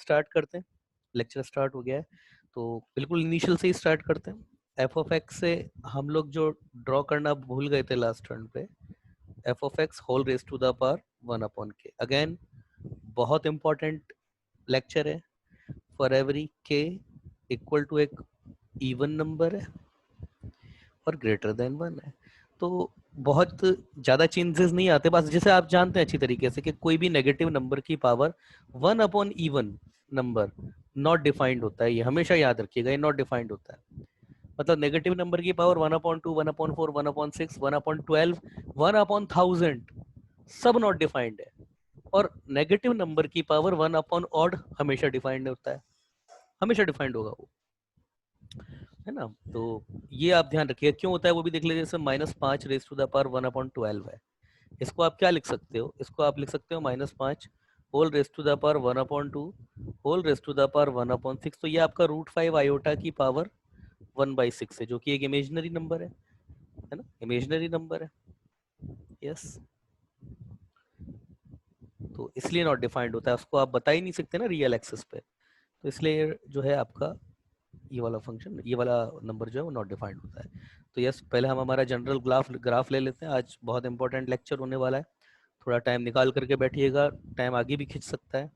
Start करते हैं। Lecture start हो गया है तो बिल्कुल इनिशियल से ही स्टार्ट करते हैं। एफ ऑफ एक्स से हम लोग जो ड्रॉ करना भूल गए थे लास्ट टर्न पे, f of x whole raise to the power 1/k। Again बहुत इंपॉर्टेंट लेक्चर है। For every k equal to एक इवन नंबर है और ग्रेटर देन 1 है, तो बहुत ज़्यादा चेंजेस नहीं आते। बस जैसे आप जानते हैं अच्छी तरीके से कि कोई भी नेगेटिव नंबर की पावर 1/इवन नंबर नॉट डिफाइंड होता है। ये हमेशा याद रखिएगा, ये नॉट डिफाइंड होता है। मतलब नेगेटिव नंबर की पावर 1/2, 1/4, 1/6, 1/12, 1/1000 सब नॉट डिफाइंड है। और नेगेटिव नंबर की पावर 1/ऑड हमेशा डिफाइंड होता है, हमेशा डिफाइंड होगा वो, है ना। तो ये आप ध्यान रखिए क्यों होता है वो भी देख लीजिए। जैसे -5 रेज टू द पावर 1/12 है, इसको आप क्या लिख सकते हो, इसको आप लिख सकते हो -5 whole raise to the power 1/2 whole raise to the power 1/6। तो ये आपका √5 आयोटा की पावर 1/6 है, जो कि एक इमेजिनरी नंबर है ना, इमेजिनरी नंबर है। यस, तो इसलिए नॉट डिफाइंड होता है, उसको आप बता ही नहीं सकते ना रियल एक्सेस पे। तो इसलिए जो है आपका ये वाला फंक्शन, ये वाला नंबर जो है वो नॉट डिफाइंड होता है। तो यस, पहले हम हमारा जनरल ग्राफ ले लेते हैं। आज बहुत इंपॉर्टेंट लेक्चर होने वाला है, थोड़ा टाइम निकाल करके बैठिएगा, टाइम आगे भी खिंच सकता है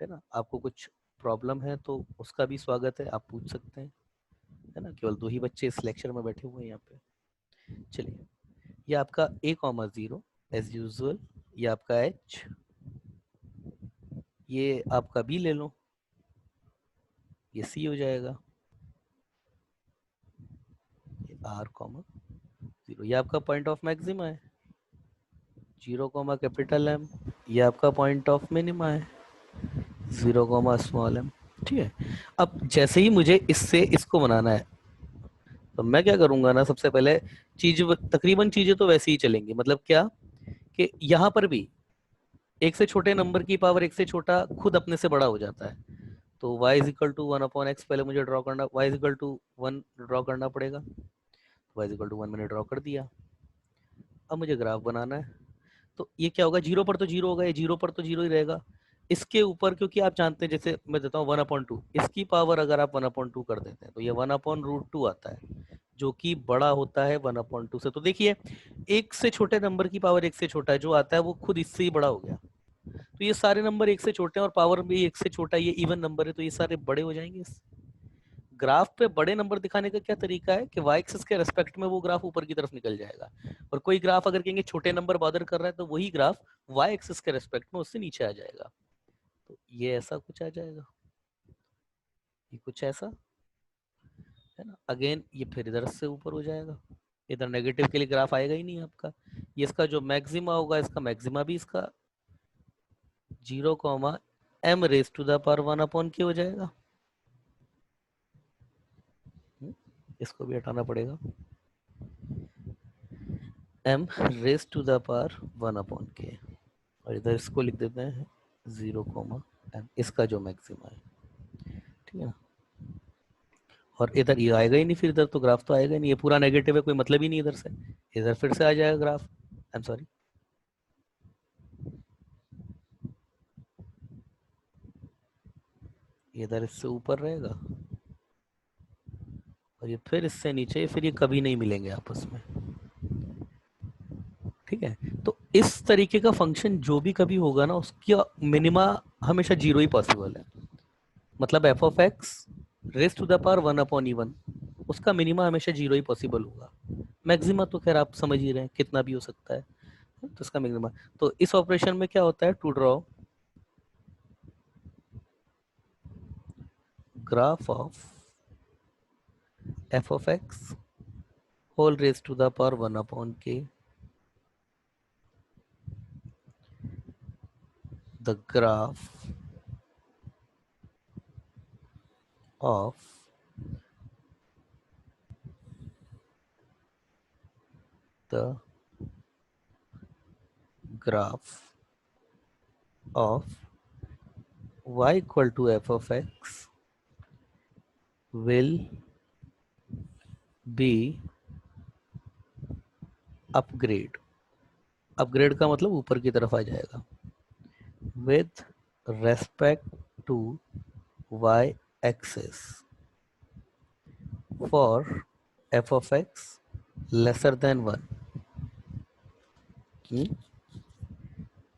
ना। आपको कुछ प्रॉब्लम है तो उसका भी स्वागत है, आप पूछ सकते हैं, है ना। केवल 2 ही बच्चे इस लेक्चर में बैठे हुए हैं यहाँ पे। चलिए, ये आपका a,0 एज यूजुअल, ये आपका h, ये आपका b ले लो, ये c हो जाएगा, ये r,0, ये आपका पॉइंट ऑफ मैक्सिमा है। 0,M, ये आपका पॉइंट ऑफ मिनिमा है। 0,m, ठीक है। अब जैसे ही मुझे इससे इसको बनाना है तो मैं क्या करूंगा ना, सबसे पहले चीज, तकरीबन चीजें तो वैसे ही चलेंगी। मतलब क्या कि यहाँ पर भी एक से छोटे नंबर की पावर एक से छोटा खुद अपने से बड़ा हो जाता है। तो y is equal to 1/x पहले मुझे ड्रॉ करना, y is equal to 1 draw करना पड़ेगा। y इज इक्वल टू 1 मैंने ड्रॉ कर दिया। अब मुझे ग्राफ बनाना है, तो ये क्या होगा, 0 पर तो 0 होगा, ये 0 पर तो 0 ही रहेगा। इसके ऊपर क्योंकि आप जानते हैं, जैसे मैं देता हूँ 1/2, इसकी पावर अगर आप 1/2 कर देते हैं तो ये 1/√2 आता है, जो कि बड़ा होता है 1/2 से। तो देखिए, एक से छोटे नंबर की पावर एक से छोटा है, जो आता है वो खुद इससे ही बड़ा हो गया। तो ये सारे नंबर एक से छोटे हैं और पावर भी एक से छोटा, ये इवन नंबर है, तो ये सारे बड़े हो जाएंगे। ग्राफ पे बड़े नंबर दिखाने का क्या तरीका है कि वाई एक्सिस के रेस्पेक्ट में वो ग्राफ ऊपर की तरफ निकल जाएगा, और कोई ग्राफ अगर कहेंगे छोटे नंबर बॉदर कर रहा है तो वही ग्राफ वाई एक्सिस के रेस्पेक्ट में उससे नीचे आ जाएगा। तो ये ऐसा कुछ आ जाएगा, ये कुछ ऐसा, है ना। अगेन ये फिर इधर से ऊपर हो जाएगा, इधर नेगेटिव के लिए ग्राफ आएगा ही नहीं आपका। ये इसका जो मैक्सिमा होगा, इसका मैक्सिमा भी इसका 0,m raise to the power 1/k हो जाएगा। इसको भी हटाना पड़ेगा, m raise to the power 1/k, और इधर इसको लिख देते हैं 0,m, इसका जो मैक्सिमा है, ठीक है। और इधर ये आएगा ही नहीं, फिर इधर तो ग्राफ तो आएगा ही नहीं, ये पूरा नेगेटिव है, कोई मतलब ही नहीं इधर से। इधर फिर से आ जाएगा ग्राफ, आई एम सॉरी, इधर इससे ऊपर रहेगा और ये फिर इससे नीचे, फिर ये कभी नहीं मिलेंगे आपस में, ठीक है। तो इस तरीके का फंक्शन जो भी कभी होगा ना, उसका मिनिमा हमेशा 0 ही पॉसिबल है। मतलब f of x raise to the power 1/E1, उसका मिनिमा हमेशा 0 ही पॉसिबल होगा। मैक्सिमा तो खैर आप समझ ही रहे हैं कितना भी हो सकता है, तो इसका मिनिमा। तो इस ऑपरेशन में क्या होता है, to draw graph of f of x whole raise to the power 1/k, the graph of the graph of y equal to f of x will be upgrade, upgrade का मतलब ऊपर की तरफ आ जाएगा, with respect to y axis for f of x lesser than 1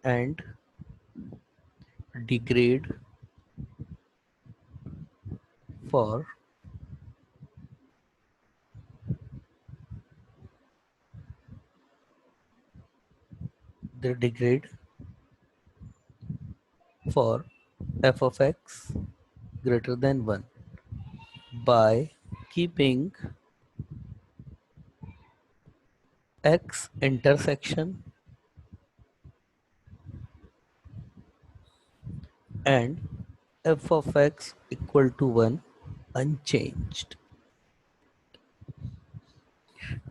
and degrade for the degrade for f of x greater than 1 by keeping x intersection and f of x equal to 1 unchanged,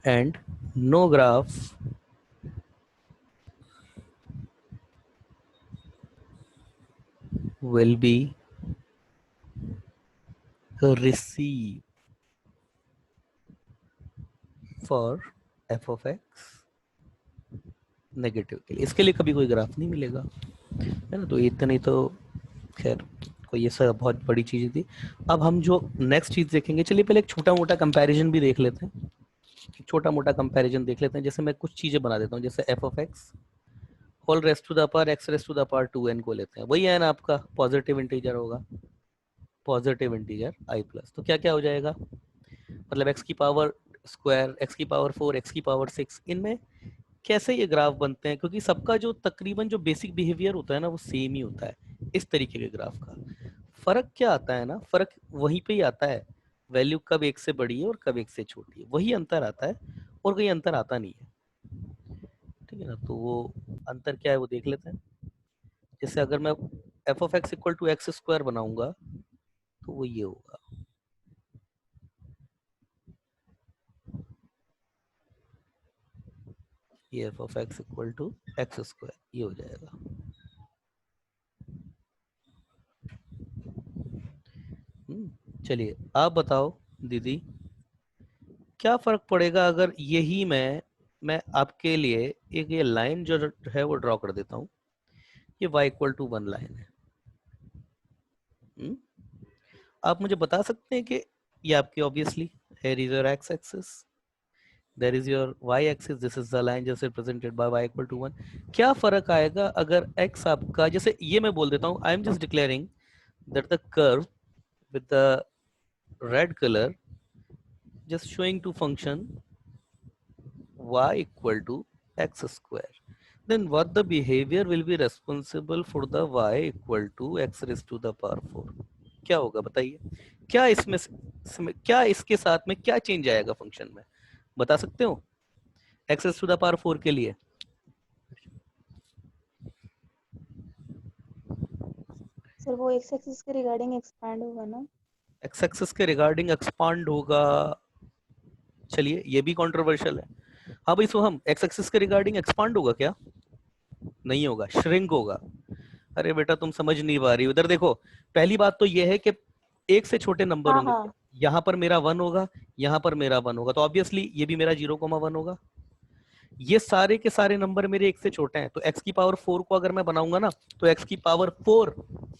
and no graph will be received for f of x negative के लिए। इसके लिए कभी कोई graph नहीं मिलेगा, है ना। तो इतनी तो खैर कोई ये सब बहुत बड़ी चीज थी। अब हम जो नेक्स्ट चीज देखेंगे, चलिए पहले एक छोटा मोटा कंपैरिजन भी देख लेते हैं। छोटा मोटा कंपैरिजन देख लेते हैं। जैसे मैं कुछ चीजें बना देता हूँ, जैसे f of x whole raise to the power x raise to the power 2n को लेते हैं। वही है ना, आपका पॉजिटिव इंटीजर होगा, पॉजिटिव इंटीजर आई प्लस। तो क्या क्या हो जाएगा, मतलब एक्स की पावर स्क्वायर, एक्स की पावर 4, एक्स की पावर 6, इनमें कैसे ये ग्राफ बनते हैं, क्योंकि सबका जो तकरीबन जो बेसिक बिहेवियर होता है ना वो सेम ही होता है इस तरीके के ग्राफ का। फर्क क्या आता है ना, फर्क वहीं पे ही आता है, वैल्यू कब एक से बड़ी है और कब एक से छोटी है, वही अंतर आता है और कोई अंतर आता नहीं है, ठीक है ना। तो वो अंतर क्या है वो देख लेते हैं। जैसे अगर मैं f of x equal to x square बनाऊंगा तो वो ये होगा, ये f of x equal to x square ये हो जाएगा। चलिए आप बताओ दीदी, क्या फर्क पड़ेगा अगर यही मैं आपके लिए एक ये लाइन जो है वो ड्रॉ कर देता हूँ, ये y इक्वल टू 1 लाइन है। आप मुझे बता सकते हैं कि ये आपकी obviously here is your x axis, there is your y axis, this is the line just represented by y equal to 1। क्या फर्क आएगा अगर x आपका, जैसे ये मैं बोल देता हूँ, I am just declaring that the curve with the red color just showing to function y equal to x square, then what the behavior will be responsible for the y equal to x raised to the power 4? क्या होगा बताइए, क्या इसमें क्या इसके साथ में क्या चेंज आएगा फंक्शन में, बता सकते हो x raised to the power 4 के लिए? सर वो एक्स एक्सिस के रिगार्डिंग एक्सपैंड होगा ना? x एक्सिस के रिगार्डिंग एक्सपांड होगा, चलिए ये भी कंट्रोवर्शियल है। हाँ भाई सोहम, x एक्सिस के रिगार्डिंग एक्सपांड होगा क्या? नहीं होगा, श्रिंक होगा। अरे बेटा तुम समझ नहीं पा रही, उधर देखो। पहली बात तो ये है कि एक से छोटे नंबर हाँ होंगे, हाँ यहाँ पर मेरा 1 होगा, यहाँ पर मेरा 1 होगा, तो ऑब्वियसली ये भी मेरा 0,1 होगा। ये सारे के सारे नंबर मेरे एक से छोटे हैं, तो x की पावर 4 को अगर मैं बनाऊंगा ना, तो x की पावर 4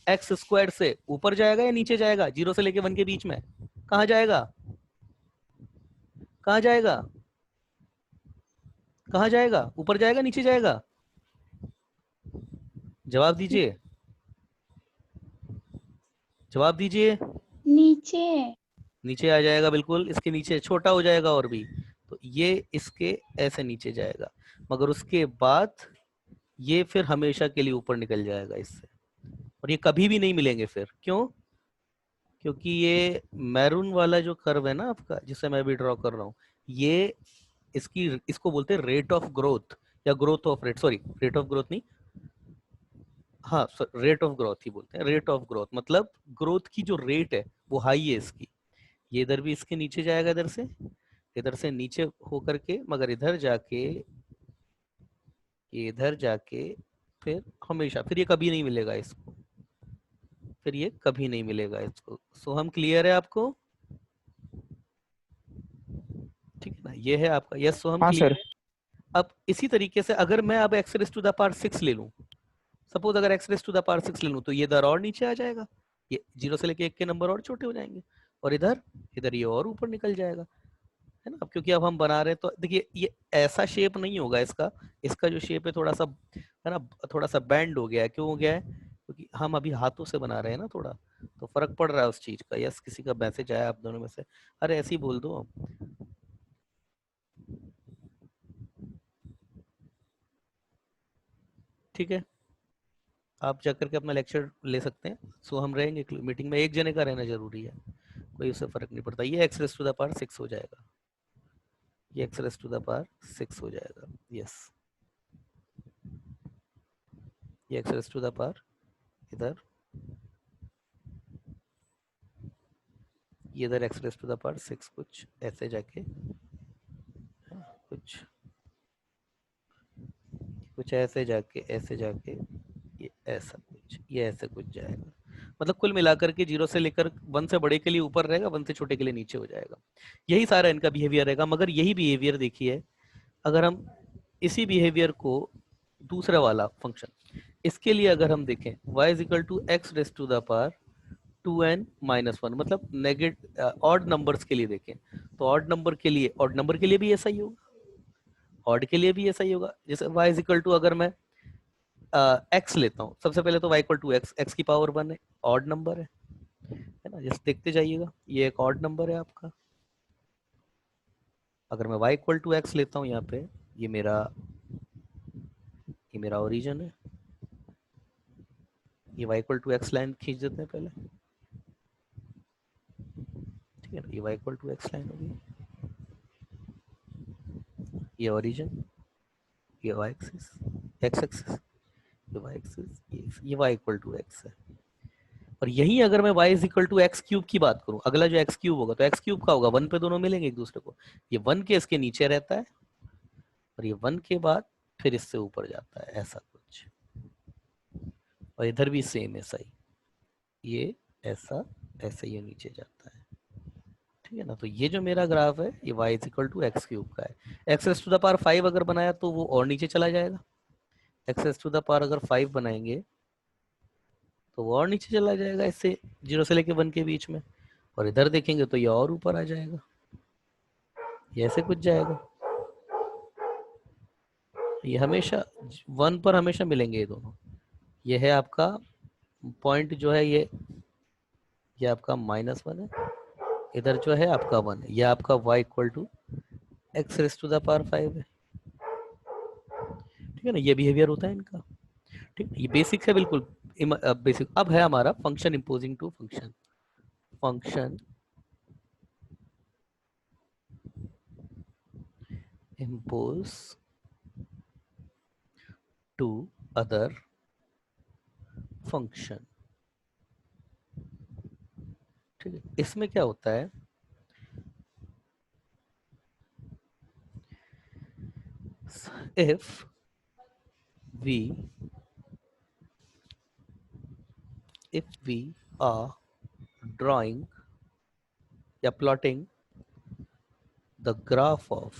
एक्स स्क्वायर से ऊपर जाएगा या नीचे जाएगा, 0 से लेके 1 के बीच में कहाँ जाएगा, कहाँ जाएगा, कहाँ जाएगा, ऊपर जाएगा नीचे जाएगा, जवाब दीजिए, जवाब दीजिए। नीचे। नीचे आ जाएगा, बिल्कुल इसके नीचे छोटा हो जाएगा और भी, तो ये इसके ऐसे नीचे जाएगा, मगर उसके बाद ये फिर हमेशा के लिए ऊपर निकल जाएगा इससे, और ये कभी भी नहीं मिलेंगे फिर। क्यों? क्योंकि ये मैरून वाला जो कर्व है ना आपका, जिसे मैं भी ड्रॉ कर रहा हूँ, ये इसको बोलते हैं रेट ऑफ ग्रोथ या growth of rate, sorry rate of growth नहीं, हाँ रेट ऑफ ग्रोथ ही बोलते हैं। रेट ऑफ ग्रोथ मतलब ग्रोथ की जो रेट है वो हाई है इसकी। ये इधर भी इसके नीचे जाएगा, इधर से नीचे होकर के, मगर इधर जाके फिर हमेशा, फिर ये कभी नहीं मिलेगा इसको, फिर ये कभी नहीं मिलेगा इसको। सो हम क्लियर है आपको, ठीक है ना, ये है आपका यस। सो हम हाँ क्लियर सर। है। अब इसी तरीके से अगर मैं अब x raise to the power 6 ले लूं, सपोज अगर x raise to the power 6 ले लूं, तो ये दर और नीचे आ जाएगा, ये 0 से लेके 1 के नंबर और छोटे हो जाएंगे, और इधर इधर ये और ऊपर निकल जाएगा, है ना। अब क्योंकि अब हम बना रहे हैं तो देखिए ये ऐसा शेप नहीं होगा इसका, इसका जो शेप है थोड़ा सा, है ना, थोड़ा सा बैंड हो गया है। क्यों हो गया है? क्योंकि हम अभी हाथों से बना रहे हैं ना थोड़ा, तो फर्क पड़ रहा है उस चीज का। यस, किसी का मैसेज आया आप दोनों में से? अरे ऐसे ही बोल दो। ठीक है, आप जाकर के अपना लेक्चर ले सकते हैं। सो हम रहेंगे मीटिंग में, एक जने का रहना जरूरी है, कोई उससे फर्क नहीं पड़ता। ये x raise to the power 6 हो जाएगा, ये x raise to the power 6 हो जाएगा। यस, ये x raise to the power इधर, ये इधर x raise to the power 6 कुछ ऐसे जाके, कुछ कुछ ऐसे जाके ये ऐसा कुछ, ये ऐसे कुछ जाएगा। मतलब कुल मिलाकर के 0 से लेकर 1 से बड़े के लिए ऊपर रहेगा, 1 से छोटे के लिए नीचे हो जाएगा। यही सारा इनका बिहेवियर रहेगा। मगर यही बिहेवियर देखिए, अगर हम इसी बिहेवियर को दूसरा वाला फंक्शन, इसके लिए अगर हम देखें y is equal to x raise to the power 2n-1, मतलब नेगेटिव ऑड नंबर्स के लिए देखें, तो ऑड नंबर के लिए भी ऐसा ही होगा, ऑड के लिए भी ऐसा ही होगा। जैसे y इज इक्वल टू, अगर मैं x लेता हूँ, सबसे पहले तो y equal to x, x की पावर 1 है, ऑड नंबर है ना। जैसे देखते जाइएगा, ये एक ऑड नंबर है आपका। अगर मैं y इक्वल टू एक्स लेता हूँ यहाँ पे, ये मेरा ओरिजिन है, ये y equal to x line खींच देते हैं पहले, ठीक है ना। ये y equal to x line होगी, ये ओरिजिन, ये y एक्सिस, x एक्सिस, ये y एक्सिस, ये y इक्वल टू एक्स है। और यही अगर मैं y is equal to x cube की बात करूं, अगला जो एक्स क्यूब होगा, तो एक्स क्यूब का होगा 1 पे दोनों मिलेंगे एक दूसरे को, ये 1 के इसके नीचे रहता है, और ये 1 के बाद फिर इससे ऊपर जाता है, ऐसा कुछ। और इधर भी सेम ऐसा ही, ये ऐसा ऐसे ये नीचे जाता है, ठीक है ना। तो ये जो मेरा ग्राफ है, ये y is equal to x cube का है। X raise to the power 5 अगर बनाया तो वो और नीचे चला जाएगा, x raise to the power अगर 5 बनाएंगे तो वो और नीचे चला जाएगा, इससे 0 से लेके 1 के बीच में। और इधर देखेंगे तो ये और ऊपर आ जाएगा, ये ऐसे कुछ जाएगा। ये हमेशा 1 पर हमेशा मिलेंगे ये दोनों। ये है आपका पॉइंट जो है, ये आपका -1 है, इधर जो है आपका 1 है, ये आपका y equal to x raise to the power 5 है, ठीक है ना। ये बिहेवियर होता है इनका, ठीक। ये बेसिक है बिल्कुल, बेसिक। अब है हमारा function imposing to function, function impose to other function, ठीक है। इसमें क्या होता है, if we are drawing या plotting the graph of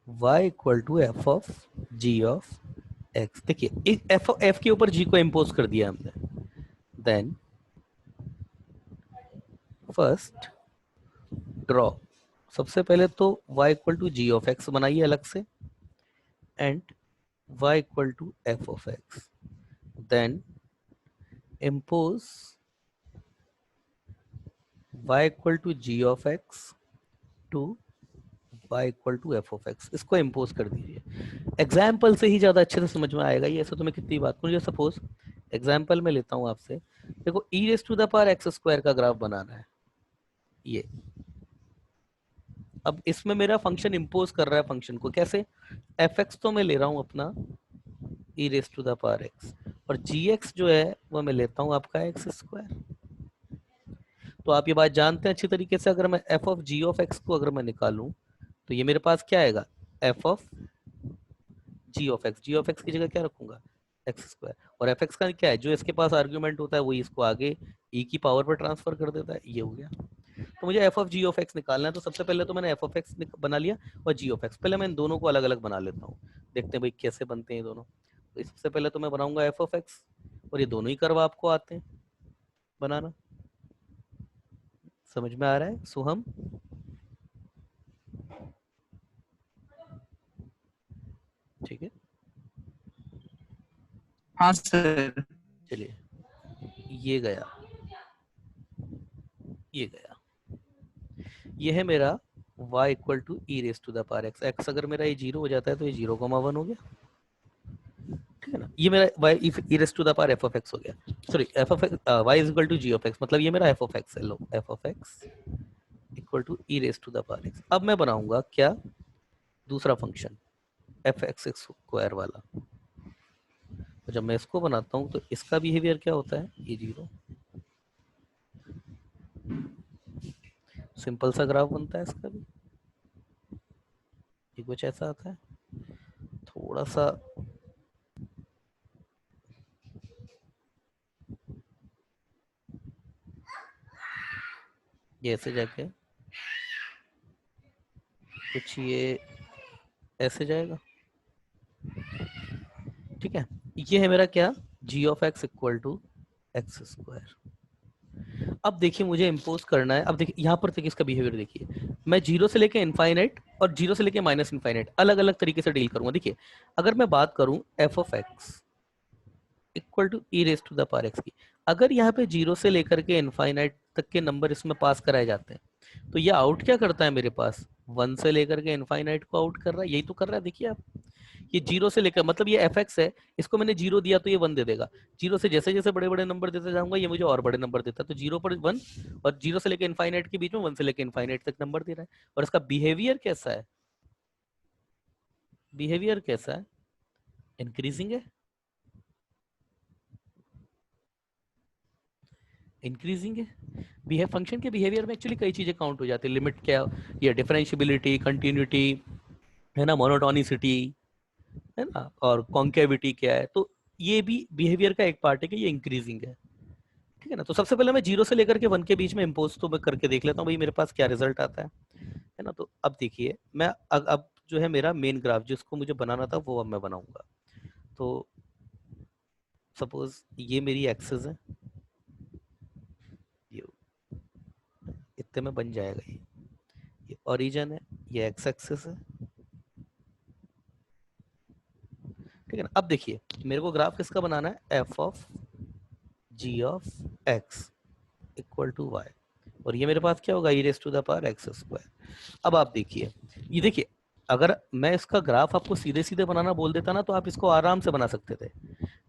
y equal to f of g of x, देखिए एफ के ऊपर जी को इम्पोज कर दिया हमने। देन फर्स्ट ड्रॉ, सबसे पहले तो y equal to g of x बनाइए अलग से, and y equal to f of x, then impose y equal to g of x to y equal to f of x, इसको impose कर दीजिए। Example से ही ज्यादा अच्छे से समझ में आएगा ये, ऐसा तो मैं कितनी बात करूँ। सपोज एग्जाम्पल में लेता हूँ आपसे, देखो e raise to the power x square का ग्राफ बनाना है ये। अब इसमें मेरा फंक्शन इम्पोज कर रहा है फंक्शन को, कैसे? एफ एक्स तो मैं ले रहा हूँ अपना e raise to the power x, और जी एक्स जो है वो मैं लेता हूँ आपका एक्स स्क्वायर। तो आप ये बात जानते हैं अच्छी तरीके से, अगर मैं f of g of x को अगर मैं निकालूं, तो ये मेरे पास क्या आएगा, f of g of x, g of x की जगह क्या रखूंगा, एक्स स्क्वायर। और एफ एक्स का क्या है, जो इसके पास आर्ग्यूमेंट होता है वही इसको आगे ई की पावर पर ट्रांसफर कर देता है, ये हो गया। तो मुझे f of g of x निकालना है, तो सबसे पहले तो मैंने एफ ऑफ एक्स बना लिया और जी ऑफ एक्स, पहले मैं इन दोनों को अलग अलग बना लेता हूँ, देखते हैं भाई कैसे बनते हैं ये दोनों। तो सबसे पहले तो मैं बनाऊंगा एफ ऑफ एक्स, और ये दोनों ही कर्व आपको आते हैं बनाना। समझ में आ रहा है सोहम? ठीक है, हाँ सर। चलिए ये गया, ये गया, ये है मेरा y equal to e raise to the power x। x अगर मेरा ये 0 हो जाता है तो ये 0,1 हो गया, ठीक है ना। ये मेरा y e raise to the power f of x हो गया, sorry f of x, y is equal to g of x, मतलब ये मेरा f ऑफ x है। लो f of x equal to e raise to the power x। अब मैं बनाऊंगा क्या, दूसरा फंक्शन एफ एक्स स्क्वायर वाला। तो जब मैं इसको बनाता हूँ तो इसका बिहेवियर क्या होता है, ये 0, सिंपल सा ग्राफ बनता है इसका भी, ये कुछ ऐसा आता है। थोड़ा सा ये ऐसे जाके कुछ ये ऐसे जाएगा, ठीक है। ये है मेरा क्या, g of x equal to x square. अब देखिए मुझे इम्पोज करना है। अब देखिए यहाँ पर देखिए इसका बिहेवियर देखिए, मैं 0 से लेके इनफाइनाइट और 0 से लेके माइनस इनफाइनाइट अलग अलग तरीके से डील करूंगा। देखिए अगर मैं बात करूं f of x equal to e raise to the power x की, अगर यहाँ पे 0 से लेकर के इनफाइनाइट तक के नंबर इसमें पास कराए जाते हैं तो ये आउट क्या करता है मेरे पास, 1 से लेकर के इनफाइनाइट को आउट कर रहा है, यही तो कर रहा है। देखिए आप, ये 0 से लेकर, मतलब ये एफ एक्स है, इसको मैंने 0 दिया तो ये 1 दे देगा। 0 से जैसे जैसे बड़े बड़े नंबर देते जाऊंगा ये मुझे और बड़े नंबर देता है, तो 0 पर 1 और 0 से लेकर इनफाइनाइट के बीच में 1 से लेकर इनफाइनाइट तक नंबर दे रहा है। और इसका बिहेवियर कैसा है, बिहेवियर कैसा है, इंक्रीजिंग है, इंक्रीजिंग है। बिहेव फंक्शन के बिहेवियर में एक्चुअली कई चीजें काउंट हो जाती है, लिमिट क्या, ये डिफरेंशियबिलिटी, कंटिन्यूटी है ना, मोनोटोनिसिटी है ना, और कॉन्केविटी क्या है, तो ये भी बिहेवियर का एक पार्ट है कि ये इंक्रीजिंग है, ठीक है ना। तो सबसे पहले मैं 0 से लेकर के 1 के बीच में इम्पोज तो मैं करके देख लेता हूँ भाई मेरे पास क्या रिजल्ट आता है ना। तो अब देखिए मैं अब जो है मेरा मेन ग्राफ जिसको मुझे बनाना था वो अब मैं बनाऊंगा। तो सपोज ये मेरी एक्सेस है, ये इतने में बन जाएगा, ये ओरिजिन है, ये एक्स एक्सिस है, ठीक है ना। अब देखिए मेरे को ग्राफ किसका बनाना है, f of g of x equal to y, और ये मेरे पास क्या होगा, e raise to the power x square. अब आप देखिए, ये देखिए अगर मैं इसका ग्राफ आपको सीधे सीधे बनाना बोल देता ना तो आप इसको आराम से बना सकते थे,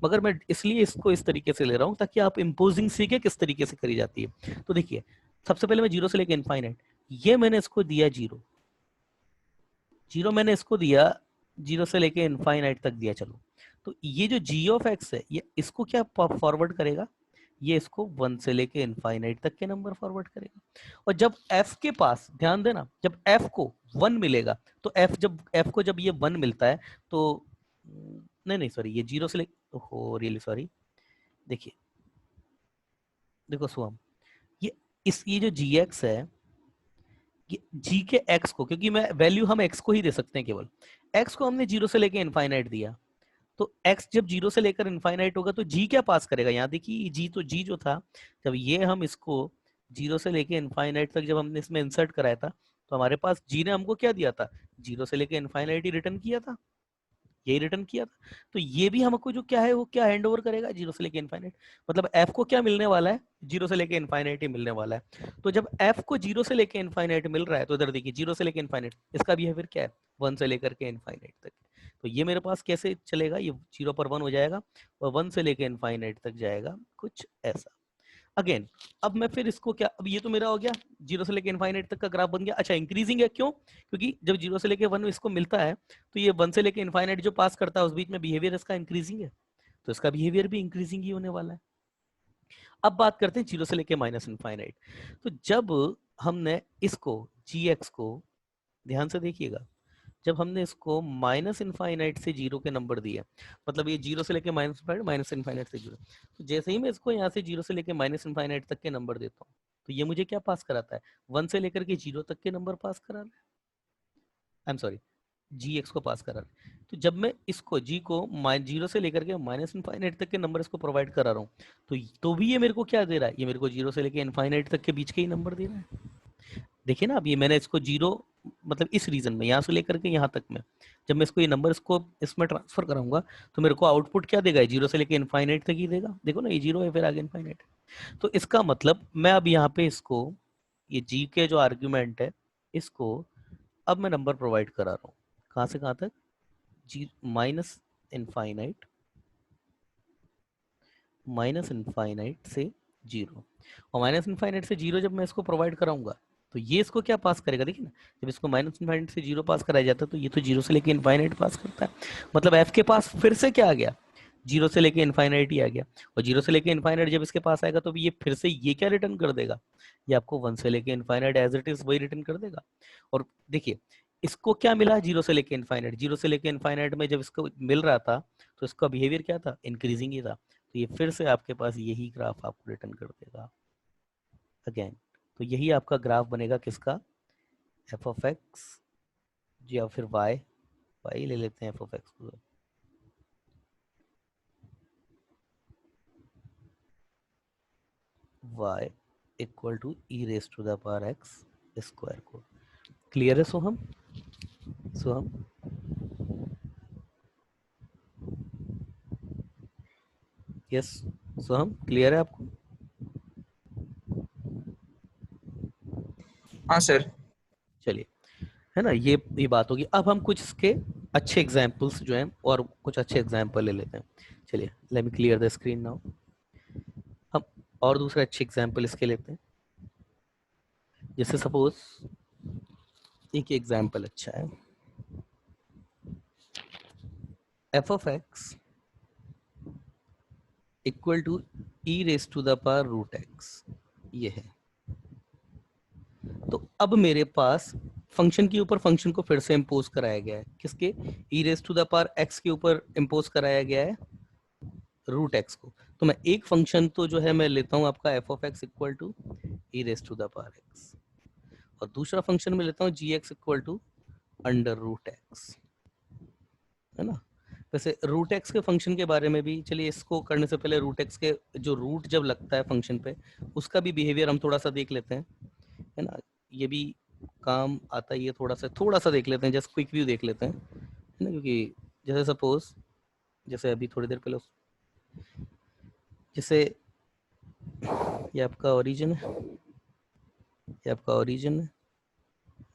मगर मैं इसलिए इसको इस तरीके से ले रहा हूं ताकि आप इम्पोजिंग सीखे किस तरीके से करी जाती है। तो देखिए सबसे पहले मैं 0 से लेकर इनफाइनाइट, ये मैंने इसको दिया 0, 0 मैंने इसको दिया, 0 से लेके इनफाइनाइट तक दिया। चलो तो ये जो g ऑफ x है ये इसको क्या फॉरवर्ड करेगा, ये इसको 1 से लेके इनफाइनाइट तक के नंबर फॉरवर्ड करेगा। और जब f के पास, ध्यान देना, जब f को 1 मिलेगा तो f को जब ये 1 मिलता है तो नहीं नहीं सॉरी, ये 0 से लेके, हो रियली सॉरी, देखिए देखो सुहम, ये जो gx है, ये g के x को, क्योंकि मैं वैल्यू हम x को ही दे सकते हैं केवल, x को हमने 0 से लेके इनफाइनाइट दिया, तो x जब 0 से लेकर इनफाइनाइट होगा तो g क्या पास करेगा, यहाँ देखिए g, तो g जो था जब ये हम इसको 0 से लेके इनफाइनाइट तक जब हमने इसमें इंसर्ट कराया था तो हमारे पास g ने हमको क्या दिया था, 0 से लेके इनफाइनाइट ही रिटर्न किया था, यही रिटर्न किया था। तो ये भी हमको जो क्या है वो क्या हैंड ओवर करेगा, 0 से लेके इनफाइनाइट, मतलब f को क्या मिलने वाला है, 0 से लेके इनफाइनाइट ही मिलने वाला है। तो जब f को 0 से लेके इनफाइनाइट मिल रहा है तो इधर देखिए 0 से लेके इनफाइनाइट, इसका बिहेवियर क्या है, 1 से लेकर के इनफाइनाइट तक। तो ये मेरे पास कैसे चलेगा, ये 0 पर 1 हो जाएगा और 1 से लेके इनफाइनाइट तक जाएगा, कुछ ऐसा। अगेन अब मैं फिर इसको क्या, अब ये तो मेरा हो गया 0 से लेके इनफाइनाइट तक का ग्राफ बन गया। अच्छा इंक्रीजिंग है क्यों, क्योंकि जब 0 से लेके 1 इसको मिलता है तो ये 1 से लेके इनफाइनाइट जो पास करता है उस बीच में बिहेवियर इसका इंक्रीजिंग है, तो इसका बिहेवियर भी इंक्रीजिंग ही होने वाला है। अब बात करते हैं 0 से लेके माइनस इनफाइनाइट। तो जब हमने इसको gx को, ध्यान से देखिएगा, जब हमने इसको माइनस इनफाइनाइट से 0 के नंबर दिए, मतलब ये 0 से लेके माइनस इनफाइनाइट से 0, तो जैसे ही मैं इसको यहाँ से 0 से लेके माइनस इनफाइनाइट तक के नंबर देता हूँ तो ये मुझे क्या पास कराता है, 1 से लेकर के 0 तक के नंबर पास करा रहा है, I am sorry, g x को पास करा रहा है। तो जब मैं इसको जी को 0 से लेकर के माइनस इनफाइनाइट तक के नंबर इसको प्रोवाइड करा रहा हूँ, तो भी ये मेरे को क्या दे रहा है, ये मेरे को 0 से लेकर इनफाइनाइट तक के बीच के ही नंबर दे रहा है। देखिए ना, अब ये मैंने इसको जीरो, मतलब इस रीजन में यहाँ से लेकर के यहाँ तक में, जब मैं इसको ये नंबर इसको इसमें ट्रांसफर कराऊंगा, तो मेरे को आउटपुट क्या देगा, जीरो से लेकर इनफाइनाइट तक ही देगा। देखो ना, ये जीरो है, फिर आगे इनफाइनाइट। तो इसका मतलब मैं अब यहाँ पे इसको, ये जी के जो आर्ग्यूमेंट है, इसको अब मैं नंबर प्रोवाइड करा रहा हूँ, कहाँ से कहाँ तक, जी इनफाइनाइट माइनस इनफाइनाइट से जीरो। और माइनस इनफाइनाइट से जीरो जब मैं इसको प्रोवाइड कराऊंगा, तो ये इसको क्या पास करेगा, देखिए ना, जब इसको माइनस इनफाइनाइट से जीरो पास कराया जाता है, तो ये तो जीरो से लेके इनफाइनाइट पास करता है। मतलब एफ के पास फिर से क्या आ गया, जीरो से लेके इनफाइनाइट ही आ गया। और जीरो से लेके इनफाइनाइट जब इसके पास आएगा, तो ये फिर से ये क्या रिटर्न कर देगा, ये आपको वन से लेके इनफाइनाइट एज इट इज वही रिटर्न कर देगा। और देखिए, इसको क्या मिला, जीरो से लेके इनफाइनाइट, जीरो से लेके इनफाइनाइट में जब इसको मिल रहा था, तो इसका बिहेवियर क्या था, इंक्रीजिंग ही था। तो ये फिर से आपके पास यही ग्राफ आपको रिटर्न कर देगा अगेन। तो यही आपका ग्राफ बनेगा किसका, एफ ऑफ एक्स, या फिर वाई, वाई ले लेते हैं एफ ऑफ एक्स को, y equal to e raise to the power x square को। क्लियर है सोहम, सोहम? यस सोहम, क्लियर है आपको? हाँ सर। चलिए, है ना, ये बात होगी। अब हम कुछ इसके अच्छे एग्जाम्पल्स जो हैं, और कुछ अच्छे एग्जाम्पल ले लेते हैं। चलिए, let me clear the screen now. हम और दूसरे अच्छे एग्जाम्पल इसके लेते हैं। जैसे सपोज एक एग्जाम्पल अच्छा है, f of x equal to e raise to the power root x, ये है। तो अब मेरे पास फंक्शन के ऊपर फंक्शन को फिर से इम्पोज कराया गया है, किसके, e raise to the power x के ऊपर इम्पोज कराया गया है रूट एक्स को। तो मैं एक फंक्शन तो जो है मैं लेता हूं आपका f of x equal to e raise to the power x, और दूसरा फंक्शन में लेता हूँ g x equal to under root x, है ना। वैसे रूट एक्स के फंक्शन के बारे में भी, चलिए इसको करने से पहले रूट एक्स के जो रूट जब लगता है फंक्शन पे, उसका भी बिहेवियर हम थोड़ा सा देख लेते हैं, है ना। ये भी काम आता है, ये थोड़ा सा देख लेते हैं, जस्ट क्विक व्यू देख लेते हैं, है ना। क्योंकि जैसे सपोज, जैसे अभी थोड़ी देर पहले, जैसे ये आपका ओरिजिन है, ये आपका ओरिजिन है,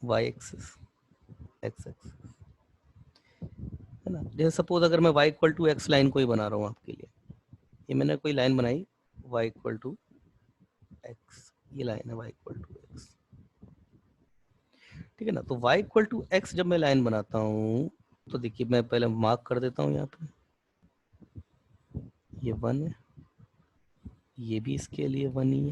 वाई एक्सिस, एक्स एक्सिस, है ना। जैसे सपोज अगर मैं y equal to x line को ही बना रहा हूँ आपके लिए, ये मैंने कोई लाइन बनाई y इक्वल टू एक्स, ये लाइन है y इक्वल टू एक्स, ठीक है ना। तो y इक्वल टू एक्स जब मैं लाइन बनाता हूँ, तो देखिए मैं पहले मार्क कर देता हूँ यहाँ पे, ये 1 है, ये भी इसके लिए 1 ही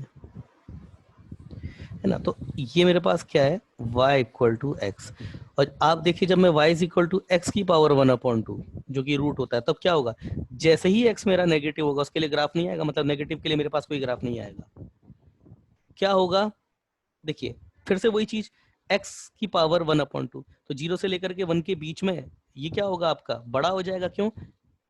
है ना। तो ये मेरे पास क्या है, y इक्वल टू एक्स। और आप देखिए, जब मैं y is equal to x की पावर 1/2 जो कि रूट होता है, तब क्या होगा, जैसे ही x मेरा नेगेटिव होगा, उसके लिए ग्राफ नहीं आएगा, मतलब नेगेटिव के लिए मेरे पास कोई ग्राफ नहीं आएगा। क्या होगा, देखिए फिर से वही चीज, x की पावर 1/2, तो जीरो से लेकर के 1 के बीच में ये क्या होगा, आपका बड़ा हो जाएगा। क्यों,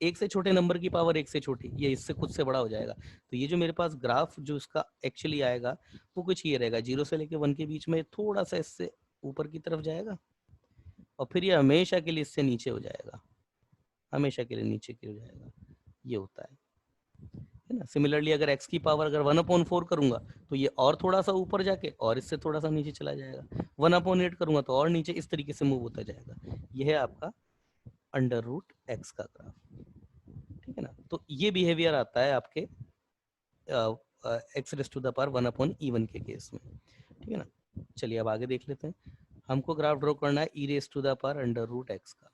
एक से छोटे नंबर की पावर एक से छोटी, ये इससे खुद से बड़ा हो जाएगा। तो ये जो मेरे पास ग्राफ जो इसका एक्चुअली आएगा, वो कुछ ये रहेगा, जीरो से लेकर 1 के बीच में थोड़ा सा इससे ऊपर की तरफ जाएगा, और फिर ये हमेशा के लिए इससे नीचे हो जाएगा, हमेशा के लिए नीचे की हो जाएगा। ये होता है ना। सिमिलरली अगर x की पावर अगर 1/4 करूंगा, तो ये और थोड़ा सा ऊपर जाके और इससे थोड़ा सा नीचे चला जाएगा, 1/8 करूंगा तो और नीचे, इस तरीके से मूव होता जाएगा। यह है आपका अंडर रूट एक्स का ग्राफ, ठीक है ना। तो ये बिहेवियर आता है आपके x raise to the power 1/E1 के केस में, ठीक है ना। चलिए अब आगे देख लेते हैं। हमको ग्राफ ड्रॉ करना है e raise to the power under root x का।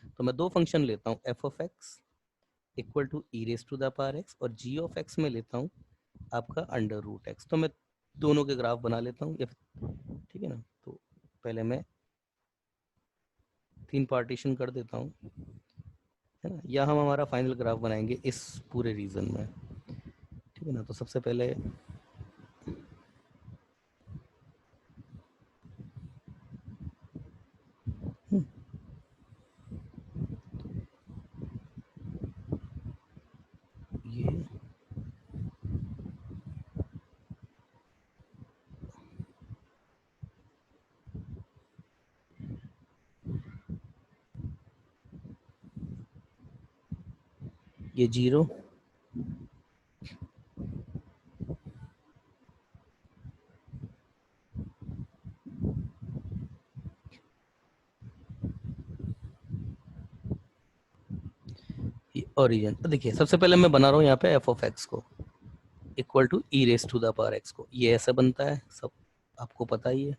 तो मैं दो फंक्शन लेता हूँ, f of x equal to e raise to the power x, और जी ऑफ एक्स में लेता हूँ आपका अंडर रूट एक्स। तो मैं दोनों के ग्राफ बना लेता हूँ, ठीक है ना। तो पहले मैं 3 पार्टीशन कर देता हूँ, है ना। या हम हमारा फाइनल ग्राफ बनाएंगे इस पूरे रीजन में, ठीक है ना। तो सबसे पहले ये 0, ओरिजिन। तो देखिए सबसे पहले मैं बना रहा हूँ यहाँ पे एफ ऑफ एक्स को equal to e raise to the power x को। ये ऐसे बनता है, सब आपको पता ही है।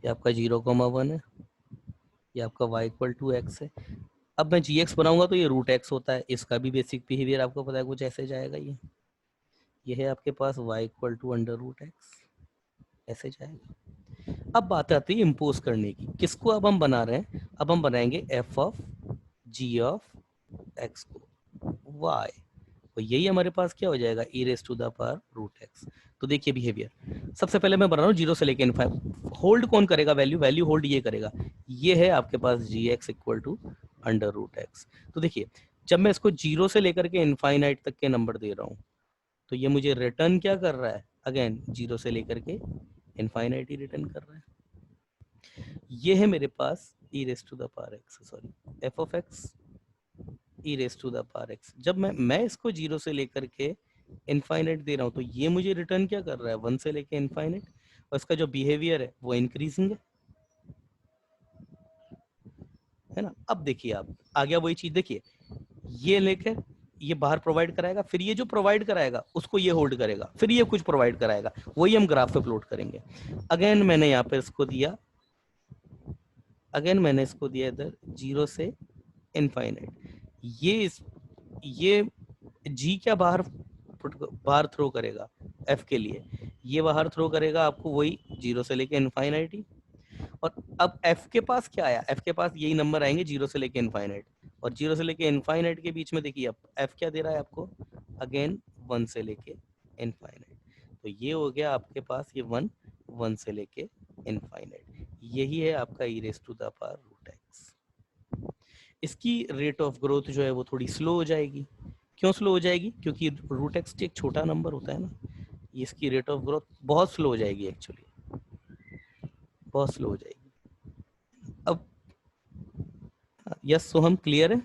ये आपका 0,1 है, ये आपका y इक्वल टू एक्स है। अब मैं जी एक्स बनाऊंगा तो ये रूट एक्स होता है, इसका भी बेसिक बिहेवियर आपको पता है, कुछ ऐसे जाएगा। ये है आपके पास y equal to under root x, ऐसे जाएगा। अब बात आती है इम्पोज करने की, किसको अब हम बना रहे हैं? अब हम बनाएंगे f of g of x को y, तो यही हमारे पास क्या हो जाएगा, e raise to the power root x. तो देखिए बिहेवियर, सबसे पहले मैं बना रहा हूँ 0 से लेके इनफाइनाइट। होल्ड कौन करेगा वैल्यू? वैल्यू होल्ड ये करेगा। ये है आपके पास g x equal to under root x. तो देखिए जब मैं इसको 0 से लेकर के इनफाइनाइट तक के नंबर दे रहा हूँ तो ये मुझे रिटर्न क्या कर रहा है? अगेन 0 से लेकर के इनफाइनाइट ही रिटर्न कर रहा है। ये है मेरे पास e raise to the power x, sorry f of x e raise to the power x. जब मैं इसको 0 से लेकर के इनफाइनाइट दे रहा हूँ तो ये मुझे रिटर्न क्या कर रहा है? 1 से लेके इनफाइनाइट। और इसका जो बिहेवियर है वो इंक्रीजिंग है ना। अब देखिए आप आ गया वही चीज, देखिए ये लेकर ये बाहर प्रोवाइड कराएगा, फिर ये जो प्रोवाइड कराएगा उसको ये होल्ड करेगा, फिर ये कुछ प्रोवाइड कराएगा, वही हम ग्राफ पे प्लॉट करेंगे। अगेन मैंने यहाँ पे इसको दिया, अगेन मैंने इसको दिया इधर 0 से इनफाइनाइट। ये जी क्या बाहर थ्रो करेगा एफ के लिए? ये बाहर थ्रो करेगा आपको वही 0 से लेके इनफाइनाइट ही। और अब एफ के पास क्या आया? एफ के पास यही नंबर आएंगे 0 से लेके इनफाइनाइट। और 0 से लेके इनफाइनाइट के बीच में देखिए अब एफ क्या दे रहा है आपको? अगेन 1 से लेके इनफाइनाइट। तो ये हो गया आपके पास ये 1 से लेके इनफाइनाइट। यही है आपका e raise to the power root x. इसकी रेट ऑफ ग्रोथ जो है वो थोड़ी स्लो हो जाएगी। क्यों स्लो हो जाएगी? क्योंकि रूट एक्स एक छोटा नंबर होता है ना, इसकी रेट ऑफ ग्रोथ बहुत स्लो हो जाएगी, एक्चुअली बहुत स्लो हो जाएगी। अब यस सोहम क्लियर है?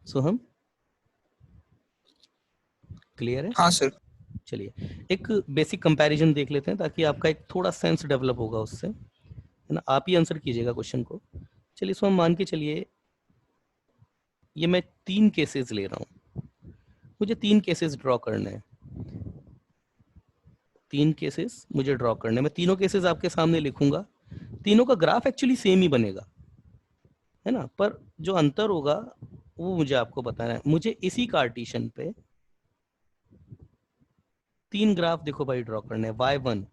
सोहम क्लियर है? हाँ सर। चलिए एक बेसिक कंपैरिजन देख लेते हैं ताकि आपका एक थोड़ा सेंस डेवलप होगा उससे, है ना। आप ही आंसर कीजिएगा क्वेश्चन को। चलिए सोहम मान के चलिए ये मैं 3 केसेस ले रहा हूँ, मुझे 3 केसेस ड्रॉ करने हैं। 3 केसेस मुझे ड्रॉ करने हैं, मैं तीनों केसेस आपके सामने लिखूंगा। तीनों का ग्राफ एक्चुअली सेम ही बनेगा, है ना, पर जो अंतर होगा वो मुझे आपको बताना है। मुझे इसी कार्टिशन पे 3 ग्राफ देखो भाई ड्रॉ करने हैं। y1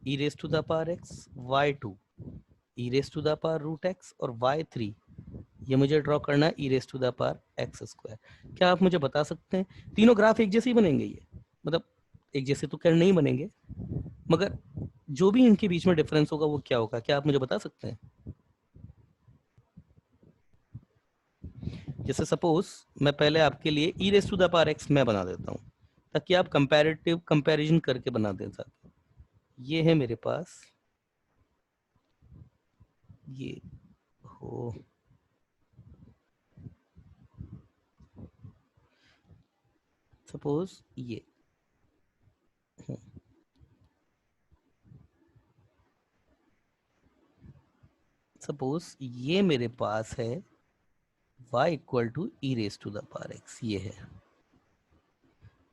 e raise to the power x, y2 e raise to the power root x, और y3 ये मुझे ड्रॉ करना है e raise to the power x square. क्या आप मुझे बता सकते हैं तीनों ग्राफ एक जैसे ही बनेंगे? ये मतलब एक जैसे तो खैर नहीं बनेंगे, मगर जो भी इनके बीच में डिफरेंस होगा वो क्या होगा? क्या आप मुझे बता सकते हैं? जैसे सपोज मैं पहले आपके लिए e raise to the power x मैं बना देता हूँ ताकि आप कंपैरेटिव कंपैरिजन करके बना दे सकें। ये है मेरे पास, ये हो सपोज ये सपोज ये मेरे पास है y equal to e raise to the power x, ये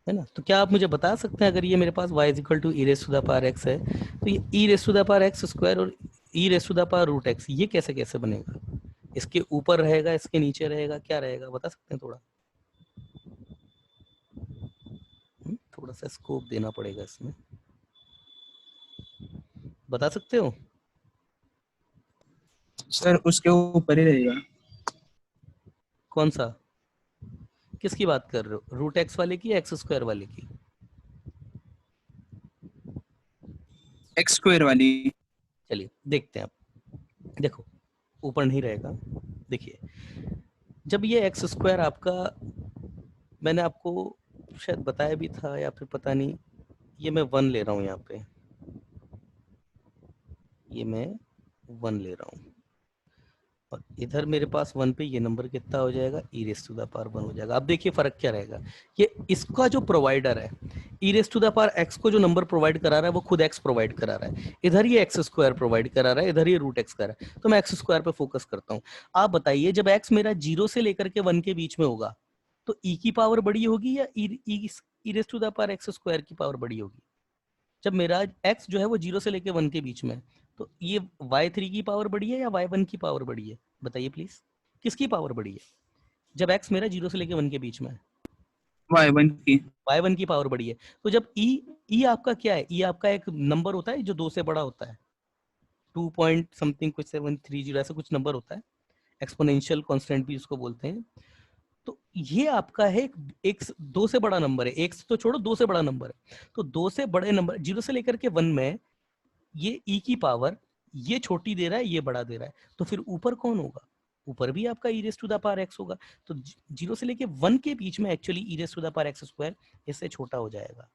है ना। तो क्या आप मुझे बता सकते हैं अगर ये मेरे पास y equal to e raise to the power x है तो ये e raise to the power x square और e raise to the power root x ये कैसे कैसे बनेगा? इसके ऊपर रहेगा, इसके नीचे रहेगा, क्या रहेगा बता सकते हैं? थोड़ा थोड़ा सा स्कोप देना पड़ेगा इसमें, बता सकते हो? सर उसके ऊपर ही रहेगा। कौन सा? किसकी बात कर रहे हो, रूट एक्स वाले की या एक्स स्क्वायर वाले की? एक्स स्क्वायर वाली। चलिए देखते हैं। आप देखो ऊपर नहीं रहेगा। देखिए जब ये एक्स स्क्वायर आपका, मैंने आपको शायद बताया भी था या फिर पता नहीं, ये मैं 1 ले रहा हूँ यहाँ पे, ये मैं 1 ले रहा हूँ। और इधर मेरे पास 1 पे ये नंबर कितना हो जाएगा, e raise to the power 1 हो जाएगा। अब देखिए फर्क क्या रहेगा, ये इसका जो प्रोवाइडर है e raise to the power x को जो नंबर प्रोवाइड करा रहा है वो खुद एक्स प्रोवाइड करा रहा है, इधर ये एक्स स्क्वायर प्रोवाइड करा रहा है, इधर ये रूट एक्स करा रहा है, तो मैं एक्स स्क्वायर पे फोकस करता हूँ। आप बताइए जब एक्स मेरा 0 से लेकर के 1 के बीच में होगा तो ई की पावर बड़ी होगी या e raise to the power x square की पावर बड़ी होगी? जब मेरा x जो है वो 0 से लेके 1 के बीच में है, तो ये y3 की पावर बड़ी है या y1 की पावर बड़ी है? बताइए प्लीज, किसकी पावर बड़ी है जब x मेरा 0 से लेके 1 के बीच में है? y1 की। y1 की पावर बड़ी है। तो जब e आपका क्या है, e आपका एक नंबर होता है जो 2 से बड़ा होता है, 2 पॉइंट समथिंग कुछ 730 ऐसा कुछ नंबर होता है, एक्सपोनेंशियल कांस्टेंट भी उसको बोलते हैं। तो ये आपका है एक 2 से बड़ा नंबर है, एक तो छोड़ो 2 से बड़ा नंबर है, तो 2 से बड़े नंबर 0 से लेकर के 1 में ये e की पावर ये छोटी दे रहा है ये बड़ा दे रहा है, तो फिर ऊपर कौन होगा? ऊपर भी आपका e raise to the power x होगा। तो 0 से लेके 1 के बीच में actually e raise to the power x square इससे छोटा हो जाएगा,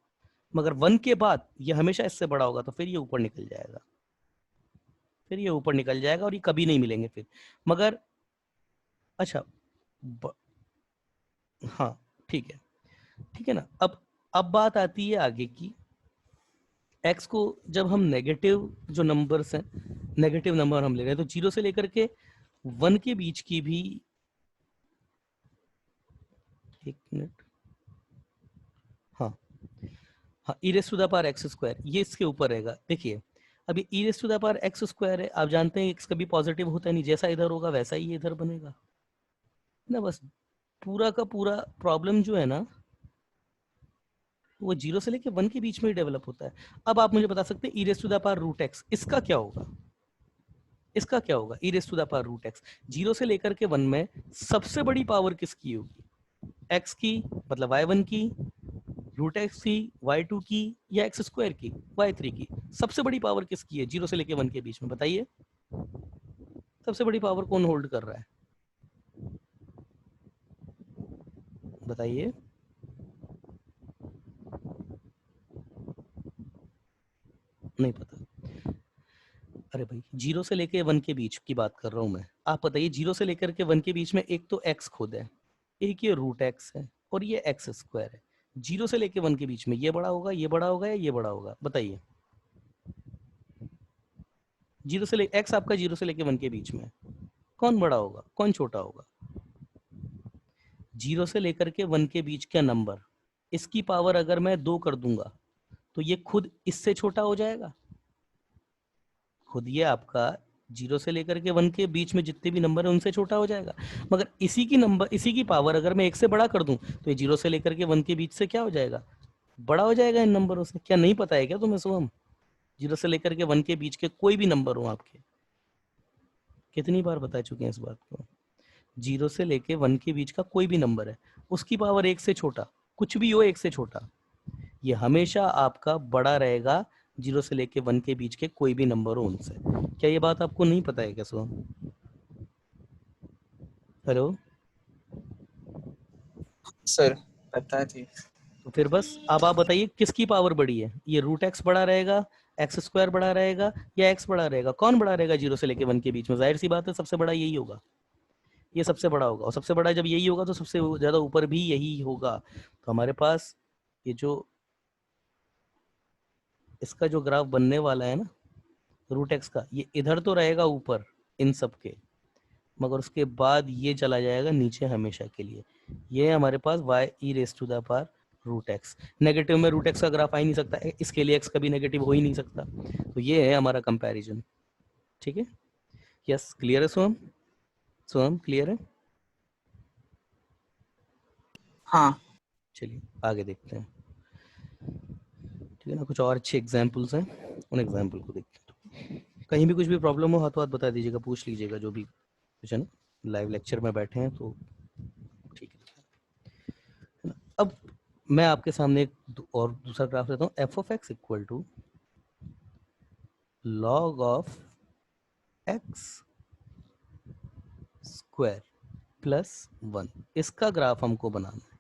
मगर 1 के बाद ये हमेशा इससे बड़ा होगा, तो फिर ये ऊपर निकल जाएगा, फिर ये ऊपर निकल जाएगा और ये कभी नहीं मिलेंगे फिर। मगर अच्छा ब, हाँ ठीक है ना। अब बात आती है आगे की, x को जब हम नेगेटिव जो नंबर्स हैं, नेगेटिव नंबर हम ले रहे हैं, तो 0 से लेकर के 1 के बीच की भी, एक मिनट, हाँ हाँ, e raise to the power x square ये इसके ऊपर रहेगा। देखिए अभी e raise to the power x square है, आप जानते हैं एक्स कभी पॉजिटिव होता नहीं, जैसा इधर होगा वैसा ही इधर बनेगा ना। बस पूरा का पूरा प्रॉब्लम जो है ना वो 0 से लेके 1 के बीच में ही डेवलप होता है। अब आप मुझे बता सकते हैं e raise to the power root x, इसका क्या होगा? इसका क्या होगा? E raise to the power root x 0 से लेकर के 1 में सबसे बड़ी पावर किसकी होगी? x की, मतलब y1 की, रूट एक्स की, y2 की, या एक्स स्क्वायर की, y3 की? सबसे बड़ी पावर किसकी है 0 से लेके 1 के बीच में? बताइए सबसे बड़ी पावर कौन होल्ड कर रहा है? बताइए। नहीं पता? अरे भाई 0 से लेके 1 के बीच की बात कर रहा हूं मैं। आप बताइए 0 से लेकर के 1 के बीच में एक तो x खुद है, एक ये रूट एक्स है और ये एक्स स्क्वायर है। 0 से लेके 1 के बीच में ये बड़ा होगा, ये बड़ा होगा, या ये बड़ा होगा? बताइए। 0 से ले x आपका 0 से लेके 1 के बीच में है, कौन बड़ा होगा कौन छोटा होगा? 0 से लेकर के 1 के बीच का नंबर, इसकी पावर अगर मैं 2 कर दूंगा तो ये खुद इससे छोटा हो जाएगा। खुद ये आपका 0 से लेकर के 1 के बीच में जितने भी नंबर है उनसे छोटा हो जाएगा। मगर इसी की पावर अगर मैं 1 से बड़ा कर दूं तो ये 0 से लेकर के 1 के बीच से क्या हो जाएगा? बड़ा हो जाएगा इन नंबरों से। क्या नहीं पता है क्या तुम्हें शुभम? 0 से लेकर के 1 के बीच के कोई भी नंबर हो आपके, कितनी बार बता चुके हैं इस बात को? 0 से लेके 1 के बीच का कोई भी नंबर है, उसकी पावर 1 से छोटा, कुछ भी हो 1 से छोटा, ये हमेशा आपका बड़ा रहेगा 0 से लेके 1 के बीच के कोई भी नंबर हो उनसे। क्या ये बात आपको नहीं पता है क्या शुभम? हेलो? सर पता थी। तो फिर बस अब आप बताइए किसकी पावर बड़ी है? ये रूट एक्स बड़ा रहेगा, एक्स स्क्वायर बड़ा रहेगा, या एक्स बड़ा रहेगा? कौन बड़ा रहेगा 0 से लेके 1 के बीच में? जाहिर सी बात है सबसे बड़ा यही होगा, ये सबसे बड़ा होगा, और सबसे बड़ा जब यही होगा तो सबसे ज्यादा ऊपर भी यही होगा। तो हमारे पास ये जो इसका जो ग्राफ बनने वाला है ना रूट एक्स का, ये इधर तो रहेगा ऊपर इन सब के, मगर उसके बाद ये चला जाएगा नीचे हमेशा के लिए। ये है हमारे पास y e raise to the power root x. Negative में रूट एक्स का ग्राफ आ ही नहीं सकता, इसके लिए x कभी नेगेटिव हो ही नहीं सकता। तो ये है हमारा कंपैरिजन। ठीक है, यस क्लियर है सोहम? सोहम क्लियर है? हाँ चलिए आगे देखते हैं। ठीक है ना, कुछ और अच्छे एग्जाम्पल्स हैं, उन एग्जाम्पल को देखते हैं। कहीं भी कुछ भी प्रॉब्लम हो हाथों हाथ बता दीजिएगा, पूछ लीजिएगा, जो भी कुछ है ना, लाइव लेक्चर में बैठे हैं तो ठीक है ना। अब मैं आपके सामने एक और दूसरा ग्राफ लेता हूँ, f of x equal to log of x square plus 1, इसका ग्राफ हमको बनाना है।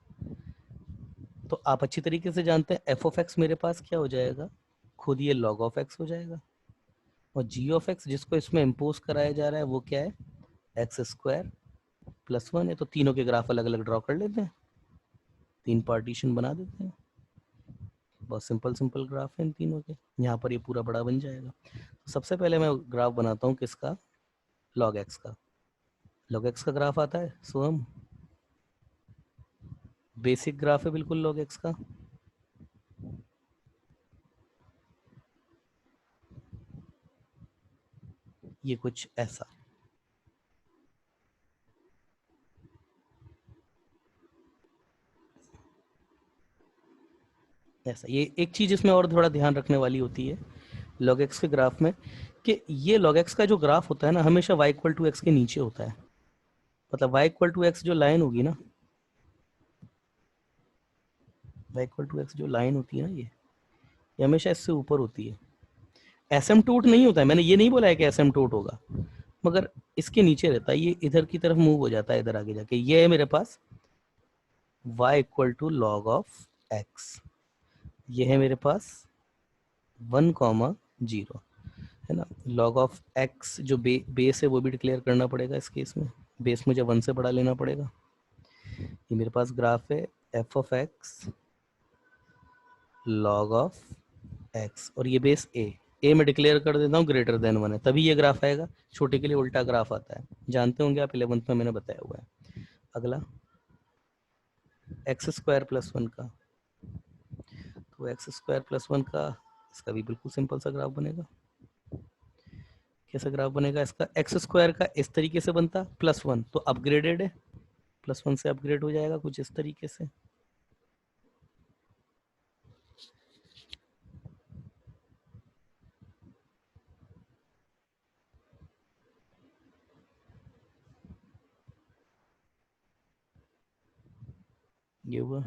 तो आप अच्छी तरीके से जानते हैं एफ ऑफ एक्स मेरे पास क्या हो जाएगा, खुद ये log ऑफ एक्स हो जाएगा, और g ऑफ एक्स जिसको इसमें इम्पोज कराया जा रहा है वो क्या है, एक्स स्क्वायर प्लस 1 है, तो तीनों के ग्राफ अलग अलग ड्रॉ कर लेते हैं, 3 पार्टीशन बना देते हैं, बहुत सिंपल सिंपल ग्राफ है इन तीनों के। यहाँ पर ये पूरा बड़ा बन जाएगा। तो सबसे पहले मैं ग्राफ बनाता हूँ किसका, log x का। log x का ग्राफ आता है, सो हम बेसिक ग्राफ है बिल्कुल log x का। ये कुछ ऐसा, ऐसा। ये एक चीज इसमें और थोड़ा ध्यान रखने वाली होती है log x के ग्राफ में, कि ये log x का जो ग्राफ होता है ना, हमेशा y इक्वल टू एक्स के नीचे होता है। मतलब y इक्वल टू एक्स जो लाइन होगी ना, y इक्वल टू एक्स जो लाइन होती है ना, ये हमेशा इससे ऊपर होती है। एसिम्पटोट नहीं होता है, मैंने ये नहीं बोला है कि एसिम्पटोट होगा, मगर इसके नीचे रहता है, ये इधर की तरफ मूव हो जाता है इधर आगे जाके। ये है मेरे पास y equal to log of x, ये है मेरे पास 1,0, है ना। log ऑफ x जो बेस है वो भी डिक्लेयर करना पड़ेगा इस केस में, बेस मुझे 1 से बड़ा लेना पड़ेगा। ये मेरे पास ग्राफ है f of x log of x, और ये बेस a में डिक्लेयर कर देता हूँ ग्रेटर देन 1 है, तभी ये ग्राफ आएगा। छोटे के लिए उल्टा ग्राफ आता है, जानते होंगे आप, 11th में मैंने बताया हुआ है। अगला एक्स स्क्वायर प्लस 1 का, तो एक्स स्क्वायर प्लस 1 का इसका भी बिल्कुल सिंपल सा ग्राफ बनेगा। कैसा ग्राफ बनेगा इसका, एक्स स्क्वायर का इस तरीके से बनता, प्लस 1 तो अपग्रेडेड है, प्लस 1 से अपग्रेड हो जाएगा कुछ इस तरीके से। ये हुआ,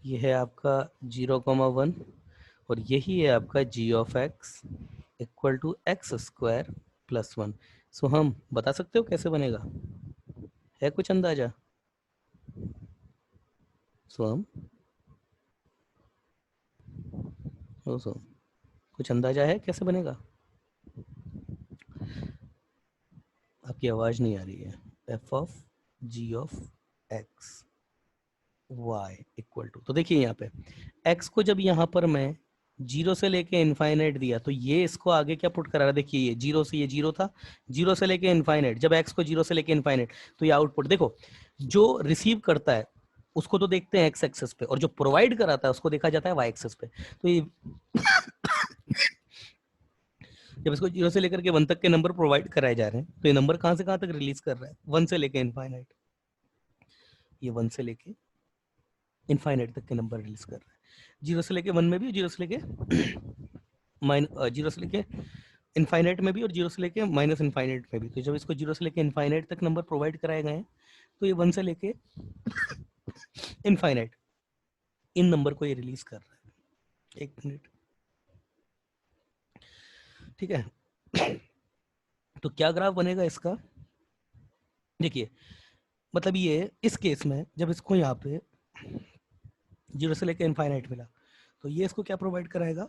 ये है आपका 0,1, और यही है आपका g of x equal to x square plus 1। So हम बता सकते हो कैसे बनेगा, है कुछ अंदाजा? सो हम सो कुछ अंदाजा है कैसे बनेगा? आपकी आवाज नहीं आ रही है। f of g of x y equal to, तो देखिए यहाँ पे x को जब यहाँ पर मैं 0 से लेके इनफाइनाइट दिया, तो ये इसको आगे क्या पुट करा रहा है, देखिए ये 0 से, ये 0 था, 0 से लेके इनफाइनाइट, जब x को 0 से लेके इनफाइनाइट, तो ये आउटपुट देखो, जो रिसीव करता है उसको तो देखते हैं x एक्सेस पे, और जो प्रोवाइड कराता है उसको देखा जाता है y एक्सेस पे। तो ये जब इसको 0 से लेकर के 1 तक के नंबर प्रोवाइड कराए जा रहे हैं, तो ये नंबर कहाँ से कहाँ तक रिलीज कर रहा है, 1 से लेके इनफाइनाइट, ये 1 से लेके इनफाइनाइट तक के नंबर रिलीज कर रहा है। 0 से लेके 1 में भी, 0 से लेके 0 से लेके इनफाइनाइट में भी, और 0 से लेके माइनस इनफाइनाइट में भी। तो जब इसको 0 से लेके इनफाइनाइट तक नंबर प्रोवाइड कराए गए हैं, तो ये 1 से लेके इनफाइनाइट इन नंबर को ये रिलीज कर रहा है। 1 मिनट, ठीक है। तो क्या ग्राफ बनेगा इसका, देखिए, मतलब ये इस केस में जब इसको यहाँ पे 0 से लेके इनफाइनाइट मिला, तो ये इसको क्या प्रोवाइड कराएगा,